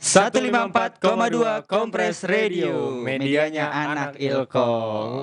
154,2 Kompres Radio, medianya anak Ilkom.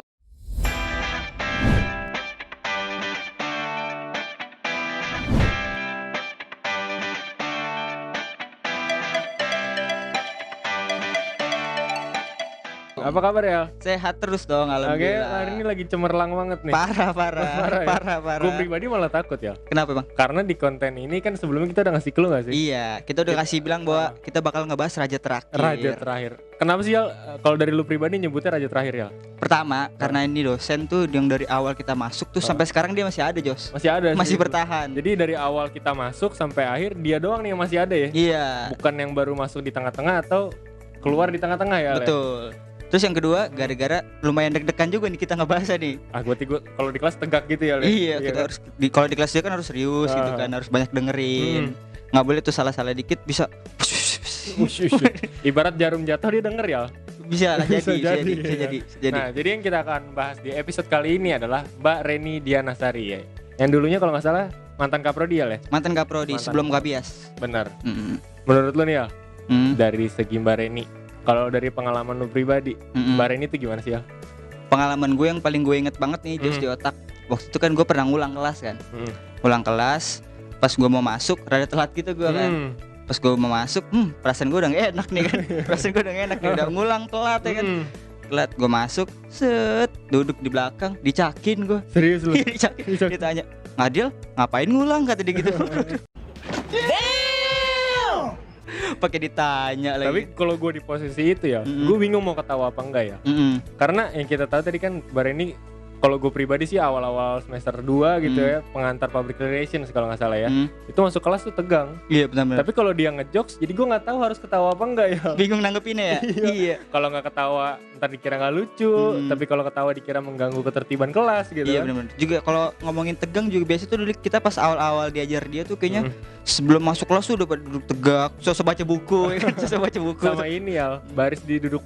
Apa kabar ya? Sehat terus dong, Oke, alhamdulillah. hari ini lagi cemerlang banget nih. Parah. Gue pribadi malah takut ya. Kenapa bang? Karena di konten ini kan sebelumnya kita udah ngasih clue gak sih? Iya, kita udah kasih bilang bahwa kita bakal ngebahas raja terakhir. Raja terakhir. Kenapa sih ya? Kalau dari lu pribadi nyebutnya raja terakhir ya? Pertama, karena ini dosen tuh yang dari awal kita masuk tuh sampai sekarang dia masih ada, Jos. Masih ada Masih sih. bertahan. Jadi dari awal kita masuk sampai akhir dia doang nih yang masih ada ya? Iya. Bukan yang baru masuk di tengah-tengah atau keluar di tengah-tengah ya? Betul. Terus yang kedua, gara-gara lumayan deg-degan juga nih kita ngebahas nih. Gue kalau di kelas tegak gitu ya. Iya, kita kan? harus kalau di kelas dia kan harus serius gitu kan, harus banyak dengerin. Nggak boleh tuh salah-salah dikit bisa. Ibarat jarum jatuh dia denger ya. Bisa Bisa jadi. Nah, jadi yang kita akan bahas di episode kali ini adalah Mbak Reni Dianasari ya. Yang dulunya kalau nggak salah mantan kaprodi ya. Mantan kaprodi sebelum Kabias. Benar. Menurut lu nih ya, dari segi Mbak Reni, kalau dari pengalaman lu pribadi, Mbak Reni itu gimana sih ya? Pengalaman gue yang paling gue inget banget nih Jos di otak. Waktu itu kan gue pernah ngulang kelas kan. Ulang kelas, pas gue mau masuk rada telat gitu gue kan. Pas gue mau masuk, perasaan gue udah gak enak nih kan. Udah ngulang telat ya kan. Telat gue masuk, set, duduk di belakang, dicakin gue. Serius lu? Dicakin. Ditanya, Ngadil ngapain ngulang kata dia gitu. Pakai ditanya lagi. Tapi kalau gue di posisi itu ya, gue bingung mau ketawa apa enggak ya. Karena yang kita tahu tadi kan Mbak Reni, kalau gue pribadi sih awal-awal semester 2 gitu ya, pengantar public relations kalau nggak salah ya, itu masuk kelas tuh tegang. Iya benar-benar. Tapi kalau dia ngejokes, jadi gue nggak tahu harus ketawa apa enggak ya. Bingung nanggepinnya ya. Iya. Kalau nggak ketawa, ntar dikira nggak lucu. Tapi kalau ketawa dikira mengganggu ketertiban kelas gitu. Iya kan. benar-benar. Juga kalau ngomongin tegang juga biasa tuh dulu kita pas awal-awal diajar dia tuh kayaknya sebelum masuk kelas tuh udah pada duduk tegak, sosok baca buku, ya kan? Sosok baca buku. Sama ini ya, baris di duduk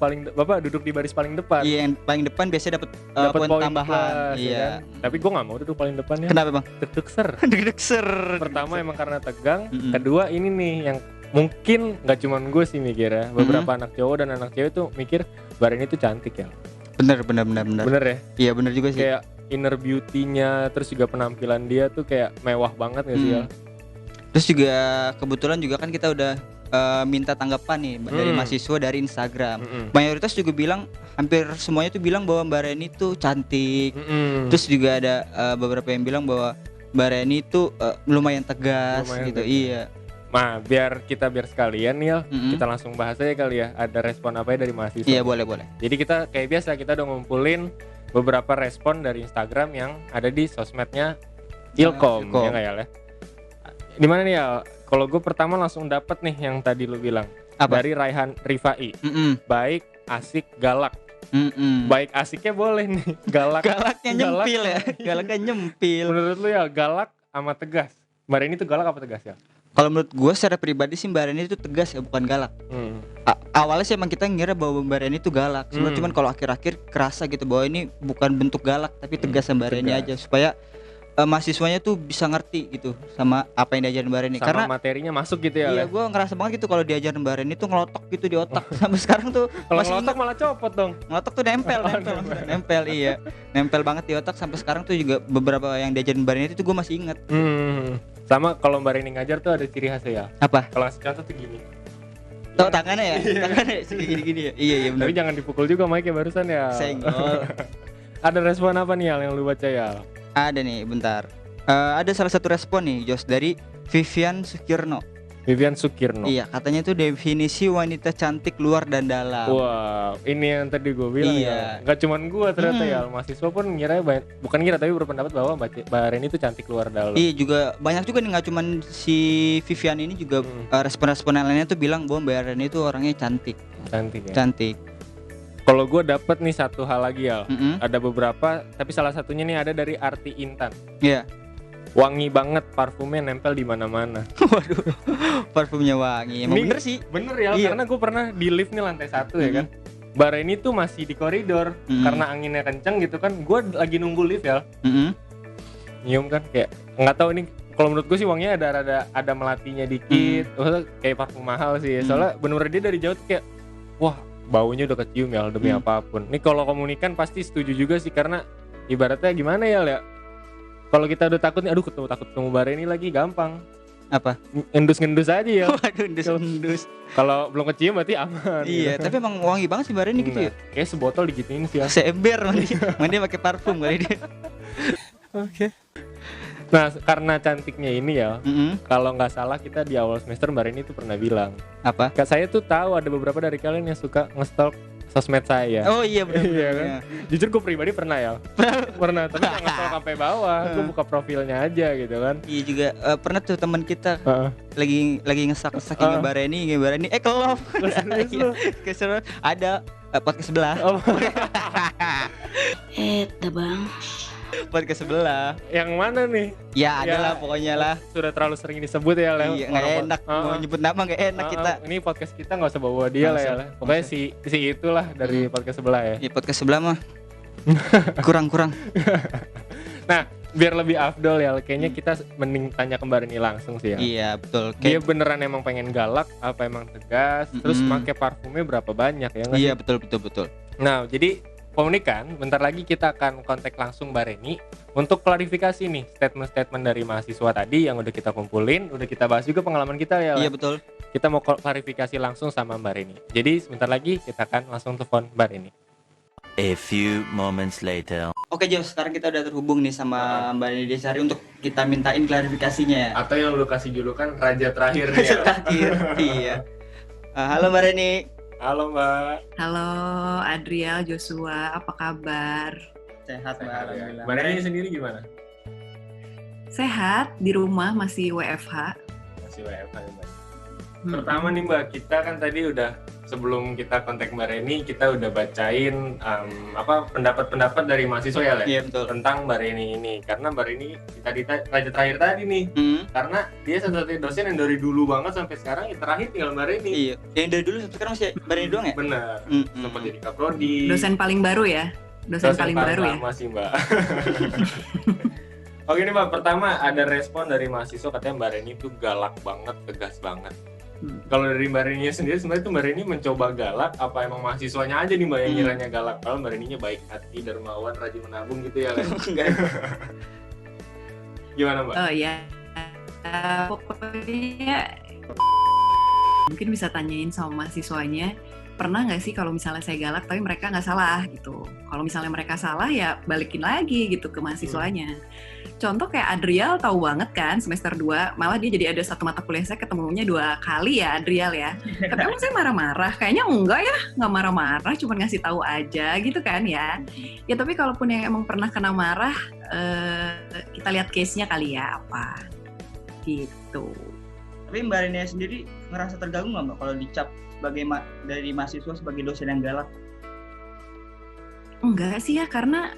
duduk di baris paling depan. Iya, yang paling depan biasanya dapat poin tambahan. Kelas, Iya. ya kan? Tapi gue nggak mau duduk paling depannya. Kenapa bang? Deg-deg ser. Deg-deg ser. Pertama emang karena tegang. Kedua ini nih yang mungkin nggak cuman gue sih mikirnya. Beberapa anak cowok dan anak cewek tuh mikir Mbak Reni tuh cantik ya. Bener. Bener ya? Iya bener juga sih. Kayak inner beauty-nya, terus juga penampilan dia tuh kayak mewah banget nggak sih ya? Terus juga kebetulan juga kan kita udah minta tanggapan nih dari mahasiswa dari Instagram. Mayoritas juga bilang, hampir semuanya tuh bilang bahwa Mbak Reni tuh cantik. Terus juga ada beberapa yang bilang bahwa Mbak Reni tuh lumayan tegas gitu. Tegas. Iya. Nah, biar sekalian nih ya, kita langsung bahas aja kali ya. Ada respon apa ya dari mahasiswa? Iya boleh. Jadi kita kayak biasa kita udah ngumpulin beberapa respon dari Instagram yang ada di sosmednya Ilkom. Ya nggak ya? Di mana nih ya? Kalau gue pertama langsung dapet nih yang tadi lu bilang. Apa? Dari Raihan Rifai. Baik, asik, galak. Baik asiknya boleh nih. Galaknya nyempil ya. Galaknya nyempil. Menurut lu ya galak sama tegas. Mbak Reni itu galak apa tegas ya? Kalau menurut gue secara pribadi sih Mbak Reni itu tegas ya, bukan galak. Awalnya sih emang kita ngira bahwa Mbak Reni itu galak. Sebenarnya cuman kalau akhir-akhir kerasa gitu bahwa ini bukan bentuk galak tapi tegas sama Mbak Reni aja, supaya mahasiswanya tuh bisa ngerti gitu sama apa yang diajarin Mbak Reni. Sama karena materinya masuk gitu ya. Iya, gue ngerasa banget gitu kalau diajarin Mbak Reni tuh ngelotok gitu di otak. Sampai sekarang tuh kalau ngelotok malah copot dong. Ngelotok tuh nempel iya. Nempel banget di otak sampai sekarang tuh juga beberapa yang diajarin Mbak Reni itu gue masih inget. Sama kalau Mbak Reni ngajar tuh ada ciri khasnya ya. Apa? Kalau ngasih contoh tuh gini. Tuh tangannya ya? Tangannya gini-gini ya? Iya benar. Tapi jangan dipukul juga mic-nya barusan ya. Senggol. Ada respon apa nih yang lu baca ya? Ada nih, bentar. Ada salah satu respon nih, Jos, dari Vivian Sukirno. Iya, katanya itu definisi wanita cantik luar dan dalam. Wah, ini yang tadi gue bilang ya. Gak cuman gue ternyata ya, mahasiswa pun ngira bukan ngira tapi berpendapat bahwa Mbak Reni itu cantik luar dalam. Iya, juga banyak juga nih, gak cuman si Vivian ini juga respon-respon yang lainnya tuh bilang bahwa Mbak Reni itu orangnya cantik. Cantik. Kalau gue dapet nih satu hal lagi ya, ada beberapa, tapi salah satunya nih ada dari Arti Intan. Iya. Wangi banget, parfumnya nempel di mana-mana. Waduh, parfumnya wangi. Emang bener sih. Bener ya, karena gue pernah di lift nih lantai 1 ya kan. Mbak Reni tuh masih di koridor karena anginnya kenceng gitu kan. Gue lagi nunggu lift ya. Nyium kan kayak nggak tahu ini kalau menurut gue sih wanginya ada melatinya dikit. Kayak parfum mahal sih. Soalnya bener-bener dia dari jauh tuh kayak wah, baunya udah kecium ya demi apapun. Nih kalau komunikan pasti setuju juga sih, karena ibaratnya gimana ya. Kalau kita udah takut nih, aduh takut ketemu Bareni lagi, gampang. Apa? Ngendus aja ya. Waduh, ngendus. Kalau belum kecium berarti aman. Iya, gitu. Tapi emang wangi banget sih Bareni gitu ya. Kayak sebotol digituin sih ya. Seember mandi pakai parfum kali dia. Oke. Nah, karena cantiknya ini ya, kalau nggak salah kita di awal semester Bareni tuh pernah bilang. Apa? Saya tuh tahu ada beberapa dari kalian yang suka nge-stalk sosmed saya. Oh iya benar. Iya kan? Jujur gue pribadi pernah ya. Pernah, tapi nggak nge-stalk sampai bawah. Gue buka profilnya aja gitu kan. Iya juga pernah tuh teman kita lagi ngesak Bareni kelop. Keseru ada podcast sebelah. Bang. Podcast sebelah. Yang mana nih? Ya ada lah pokoknya lah. Sudah terlalu sering disebut ya lah. Iya, nggak enak mau nyebut nama, nggak enak kita. Ini podcast kita nggak usah bawa dia lah ya. Pokoknya si itulah dari podcast sebelah ya. Iya, podcast sebelah mah kurang. Nah, biar lebih afdol ya, kayaknya kita mending tanya ke Bareni langsung sih ya. Iya betul. Dia beneran emang pengen galak, apa emang tegas? Terus pakai parfumnya berapa banyak ya? Iya betul. Nah, jadi komunikan, bentar lagi kita akan kontak langsung Bareni untuk klarifikasi nih statement-statement dari mahasiswa tadi yang udah kita kumpulin, udah kita bahas juga pengalaman kita ya. Iya betul. Kita mau klarifikasi langsung sama Bareni. Jadi sebentar lagi kita akan langsung telepon Bareni. A few moments later. Oke Jos, sekarang kita udah terhubung nih sama Mbak Nini Desari untuk kita mintain klarifikasinya. Atau yang lu kasih julukan Raja Terakhir nih. Raja Terakhir, iya. Halo Mbak Reni. Halo Mbak. Halo Adriel, Joshua, apa kabar? Sehat Mbak, alhamdulillah. Mbak Reni sendiri gimana? Sehat, di rumah masih WFH. Masih WFH ya Mbak. Pertama nih Mbak, kita kan tadi udah sebelum kita kontak Mbak Reni, kita udah bacain pendapat-pendapat dari mahasiswa ya, iya, betul. Tentang Mbak Reni ini. Karena Mbak Reni tadi Raja Terakhir tadi nih, karena dia satu-satunya dosen yang dari dulu banget sampai sekarang yang terakhir tinggal Mbak Reni. Iya, yang dari dulu sampai sekarang masih Mbak Reni doang ya? Bener, sempat jadi kaprodi. Dosen paling baru ya? Dosen paling baru ya? Masih Mbak. Oke nih Mbak, pertama ada respon dari mahasiswa katanya Mbak Reni tuh galak banget, tegas banget. Kalau dari Mbak Reni sendiri sebenarnya tuh Mbak Reni mencoba galak, apa emang mahasiswanya aja nih Mbak yang ngiranya galak? Kalau Mbak Reninya baik hati, dermawan, rajin menabung gitu ya kan? Gimana Mbak? Oh iya, pokoknya mungkin bisa tanyain sama mahasiswanya, pernah nggak sih kalau misalnya saya galak tapi mereka nggak salah gitu. Kalau misalnya mereka salah ya balikin lagi gitu ke mahasiswanya. Contoh kayak Adriel tahu banget kan semester 2, malah dia jadi ada satu mata kuliah saya ketemunya 2 kali ya Adriel ya. Tapi emang saya marah-marah? Kayaknya enggak ya, nggak marah-marah, cuma ngasih tahu aja gitu kan ya. Ya tapi kalaupun yang emang pernah kena marah, kita lihat case-nya kali ya apa gitu. Tapi Mbak Reni sendiri ngerasa terganggu nggak Mbak kalau dicap sebagai dari mahasiswa sebagai dosen yang galak? Enggak sih ya, karena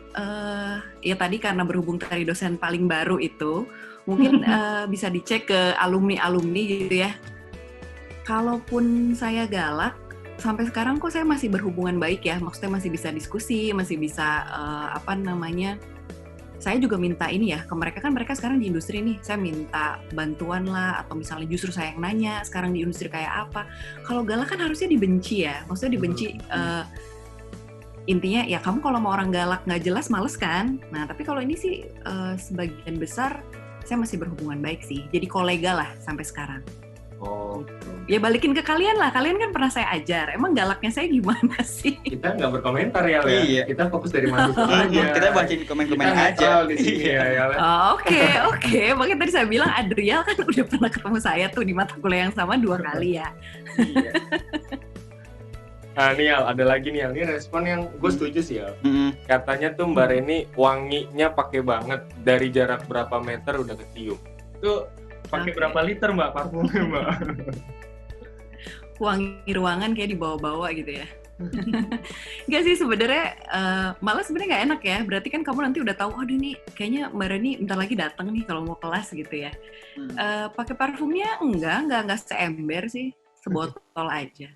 ya tadi karena berhubung dari dosen paling baru itu, mungkin bisa dicek ke alumni-alumni gitu ya. Kalaupun saya galak, sampai sekarang kok saya masih berhubungan baik ya, maksudnya masih bisa diskusi, masih bisa saya juga minta ini ya, ke mereka kan mereka sekarang di industri nih, saya minta bantuan lah, atau misalnya justru saya yang nanya, sekarang di industri kayak apa. Kalau galak kan harusnya dibenci ya, maksudnya dibenci, intinya ya kamu kalau mau orang galak nggak jelas males kan. Nah tapi kalau ini sih sebagian besar saya masih berhubungan baik sih, jadi kolega lah sampai sekarang. Oh, ya balikin ke kalian lah, kalian kan pernah saya ajar, emang galaknya saya gimana sih? Kita nggak berkomentar ya, iya. Kita fokus dari mahasiswa aja. Kita bacain komen-komen aja di sini ya. Oke. Makanya tadi saya bilang Adriel kan udah pernah ketemu saya tuh di mata kuliah yang sama 2 kali ya. Iya. Nah Nial, ada lagi nih ini respon yang gue setuju sih ya. Katanya tuh Mbak Reni wanginya pakai banget, dari jarak berapa meter udah kecium. Tuh pakai berapa liter Mbak parfumnya Mbak? Wangi ruangan kayak dibawa-bawa gitu ya. Enggak sih sebenarnya, malah sebenarnya nggak enak ya. Berarti kan kamu nanti udah tahu, aduh nih kayaknya Mbak Reni bentar lagi datang nih kalau mau kelas gitu ya. Pakai parfumnya enggak seember sih, sebotol aja.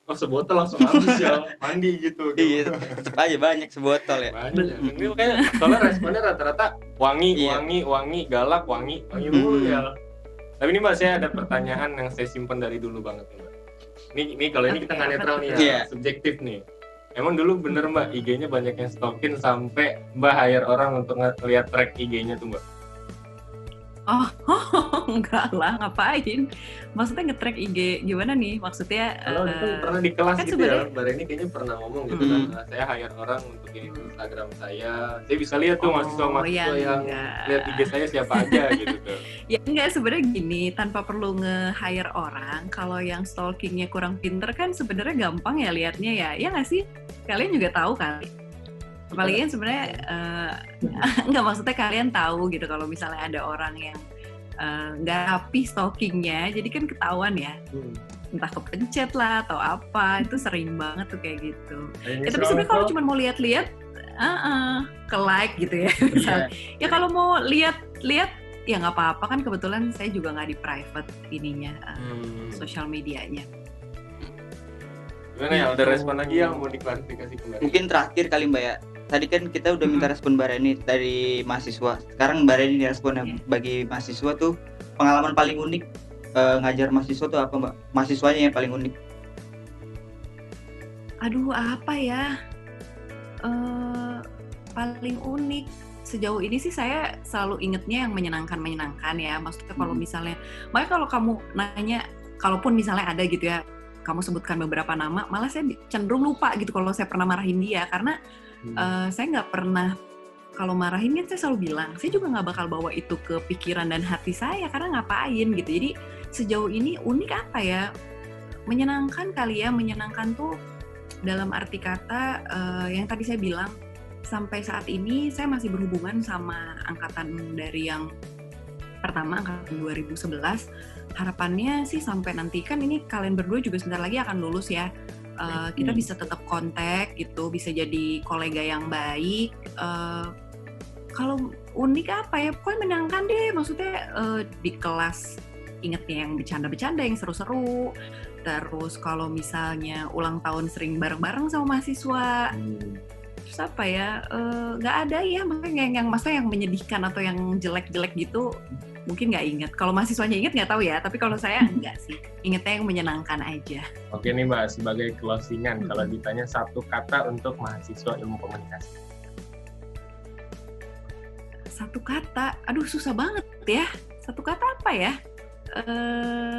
oh sebotol langsung habis ya, mandi gitu. Iya, tetep aja banyak sebotol ya. Banyak. Ini makanya soalnya responnya rata-rata wangi, galak, wangi mulu ya. Tapi ini Mbak, saya ada pertanyaan yang saya simpan dari dulu banget nih Mbak. Ini kalau ini kita nggak netral nih ya, subjektif nih. Emang dulu bener Mbak IG-nya banyak yang stalkin sampai Mbak hire orang untuk ngeliat track IG-nya tuh Mbak? Oh, enggak lah, ngapain? Maksudnya nge-track IG gimana nih? Maksudnya kalau itu pernah di kelas kan gitu ya, Mbak Reni kayaknya pernah ngomong gitu kan, saya hire orang untuk Instagram saya bisa lihat tuh mahasiswa-mahasiswa yang lihat IG saya siapa aja gitu tuh. Ya enggak, sebenarnya gini, tanpa perlu nge-hire orang, kalau yang stalkingnya kurang pinter kan sebenarnya gampang ya liatnya ya, ya nggak sih? Kalian juga tahu kali. Apalagi kan sebenarnya nggak, maksudnya kalian tahu gitu kalau misalnya ada orang yang nggak rapi stalkingnya, jadi kan ketahuan ya, entah kepencet lah atau apa, itu sering banget tuh kayak gitu. Ya, tapi sebenarnya kalau cuma mau lihat-lihat, ke like gitu ya, misalnya. Ya kalau mau lihat-lihat ya nggak apa-apa kan, kebetulan saya juga nggak di private ininya, sosial medianya. Gimana ya, ada respon lagi yang mau diklarifikasi kembali? Mungkin terakhir kali Mbak ya, tadi kan kita udah minta respon Mbak Reni dari mahasiswa, sekarang Mbak Reni responnya bagi mahasiswa tuh pengalaman paling unik ngajar mahasiswa tuh apa Mbak? Mahasiswanya yang paling unik? Aduh, apa ya? Paling unik sejauh ini sih saya selalu ingetnya yang menyenangkan ya. Maksudnya kalau misalnya, makanya kalau kamu nanya, kalaupun misalnya ada gitu ya, kamu sebutkan beberapa nama, malah saya cenderung lupa gitu kalau saya pernah marahin dia, karena saya nggak pernah, kalau marahin kan saya selalu bilang, saya juga nggak bakal bawa itu ke pikiran dan hati saya, karena ngapain gitu. Jadi sejauh ini unik apa ya? Menyenangkan kali ya, menyenangkan tuh dalam arti kata yang tadi saya bilang, sampai saat ini saya masih berhubungan sama angkatan dari yang pertama, angkatan 2011. Harapannya sih sampai nanti, kan ini kalian berdua juga sebentar lagi akan lulus ya, kita bisa tetap kontak gitu, bisa jadi kolega yang baik. Kalau unik apa ya, pokoknya menyenangkan deh, maksudnya di kelas ingetnya yang bercanda-bercanda, yang seru-seru. Terus kalau misalnya ulang tahun sering bareng-bareng sama mahasiswa. Terus apa ya, nggak ada ya, maksudnya yang menyedihkan atau yang jelek-jelek gitu, mungkin nggak inget. Kalau mahasiswanya inget nggak tahu ya, tapi kalau saya enggak sih, ingetnya yang menyenangkan aja. Oke nih Mbak, sebagai closingan, kalau ditanya satu kata untuk mahasiswa ilmu komunikasi. Satu kata, aduh susah banget ya. Satu kata apa ya?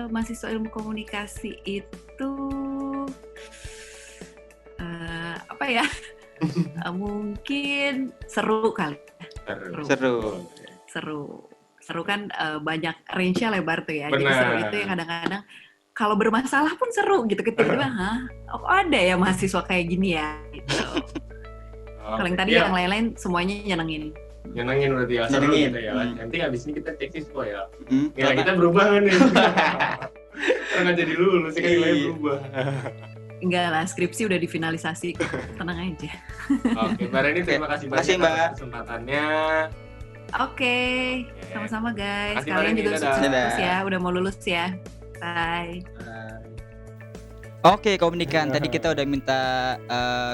Mahasiswa ilmu komunikasi itu apa ya? Mungkin seru kali. Seru kan, banyak range-nya lebar tuh ya. Bener. Jadi seru itu yang kadang-kadang kalau bermasalah pun seru gitu, tiba-tiba kok ada ya mahasiswa kayak gini ya gitu. Kalau yang tadi yang lain-lain semuanya nyenengin berarti ya, seru gitu ya. Nanti habis ini kita cek siswa ya. Nilai kita berubah kan nih. Karena nggak jadi lulus kan nilainya berubah. Enggak lah, skripsi udah difinalisasi, tenang aja. Oke, Mbak Reni, terima kasih banyak atas kesempatannya. Oke, sama-sama guys. Kalian juga sukses ya, udah mau lulus ya. Bye. Oke, komunikan. Tadi kita udah minta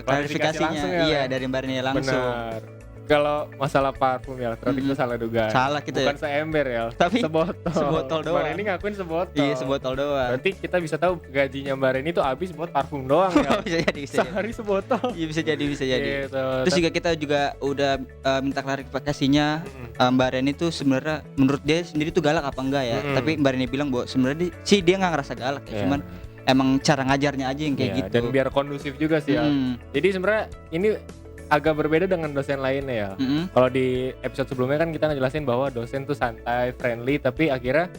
klarifikasinya, ya. Dari Mbak Reni langsung. Benar. Kalau masalah parfum ya, ternyata kita salah dugaan. Salah kita bukan seember ya, tapi sebotol doang. Mbak Reni ngakuin sebotol. Iya, sebotol doang. Berarti kita bisa tahu gajinya Mbak Reni itu habis buat parfum doang ya. Bisa jadi. Sehari sebotol. Iya, bisa jadi. Gitu. Terus juga kita juga udah minta klarifikasinya, Mbak Reni tuh sebenarnya menurut dia sendiri tuh galak apa enggak ya? Tapi Mbak Reni bilang bahwa sebenarnya sih dia nggak ngerasa galak ya, cuman emang cara ngajarnya aja yang kayak gitu. Dan biar kondusif juga sih ya. Jadi sebenarnya ini agak berbeda dengan dosen lainnya ya. Kalau di episode sebelumnya kan kita ngejelasin bahwa dosen tuh santai, friendly, tapi akhirnya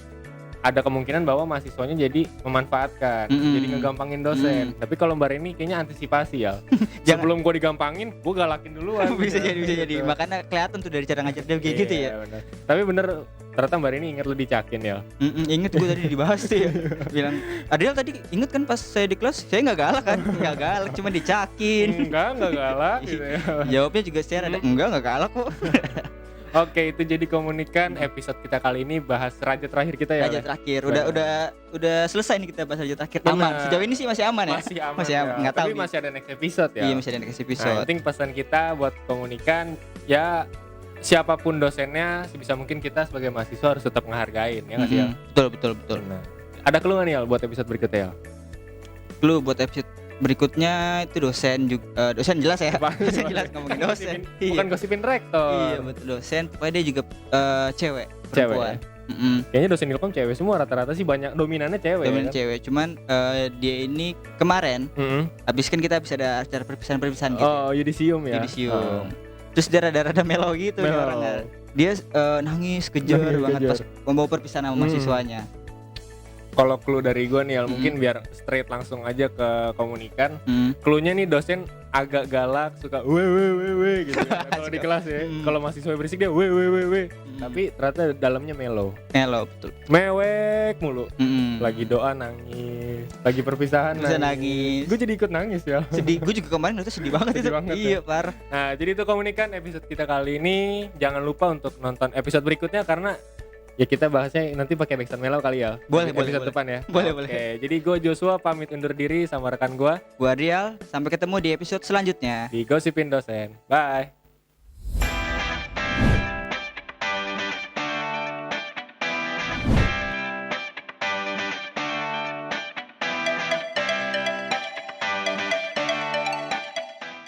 ada kemungkinan bahwa mahasiswanya jadi memanfaatkan, jadi ngegampangin dosen. Tapi kalau Mbak Reni kayaknya antisipasi ya. Sebelum gue digampangin, gue galakin duluan. bisa jadi. Makanya kelihatan tuh dari cara ngajar dia kayak gitu ya. Bener. Tapi bener, ternyata Mbak Reni inget lu dicakin ya. Inget gue tadi dibahas tuh ya. Bilang, Adriel tadi inget kan pas saya di kelas, saya nggak galak kan? Nggak galak, cuma dicakin. Enggak galak gitu ya. Jawabnya juga secara ada, enggak galak kok. Oke, itu jadi komunikan episode kita kali ini bahas raja terakhir kita ya. Raja Le? terakhir. Udah selesai nih kita bahas raja terakhir. Aman. Sejauh ini sih masih aman ya. Masih aman. Nggak tahu. Tapi masih ada next episode ya. Iya, masih ada next Nah, episode. yang penting pesan kita buat komunikan ya, siapapun dosennya sebisa mungkin kita sebagai mahasiswa harus tetap menghargain ya nggak sih ya? Betul. Nah, ada clue nggak nih Al buat episode berikutnya ya? Lu buat episode berikutnya itu dosen juga dosen jelas ya. Dosen jelas ngomongin dosen. Bukan gosipin rektor. Iya betul, dosen. Pokoknya dia juga cewek, Cewek perempuan. ya? Kayaknya dosen Ilkom cewek semua rata-rata sih, banyak dominannya cewek. Dominan kan? cewek. Cuman dia ini kemarin habis kan kita bisa ada acara perpisahan gitu. Oh, yudisium ya. Yudisium. Terus dia rada melo gitu nih Melo. orangnya. Dia nangis kejar banget pas membawa perpisahan sama mahasiswanya. Kalau clue dari gue nih Al, mungkin biar straight langsung aja ke komunikan. Clue-nya nih dosen agak galak, suka we gitu kan. Kalau di kelas ya. Kalau mahasiswa berisik dia we. Tapi ternyata dalamnya melo. Melo betul. Mewek mulu. Mm-mm. Lagi doa nangis, lagi perpisahan Bisa nangis. Gue jadi ikut nangis ya. Sedih. Gue juga kemarin itu sedih banget Sedih itu. banget Iya, ya. parah. Nah, jadi itu komunikan episode kita kali ini. Jangan lupa untuk nonton episode berikutnya karena ya kita bahasnya nanti pakai backsound mellow kali ya. Boleh, episode boleh. depan ya. Boleh. Oke, jadi gue Joshua pamit undur diri sama rekan gue Gua Rial, sampai ketemu di episode selanjutnya. di Gosipin Dosen. Bye.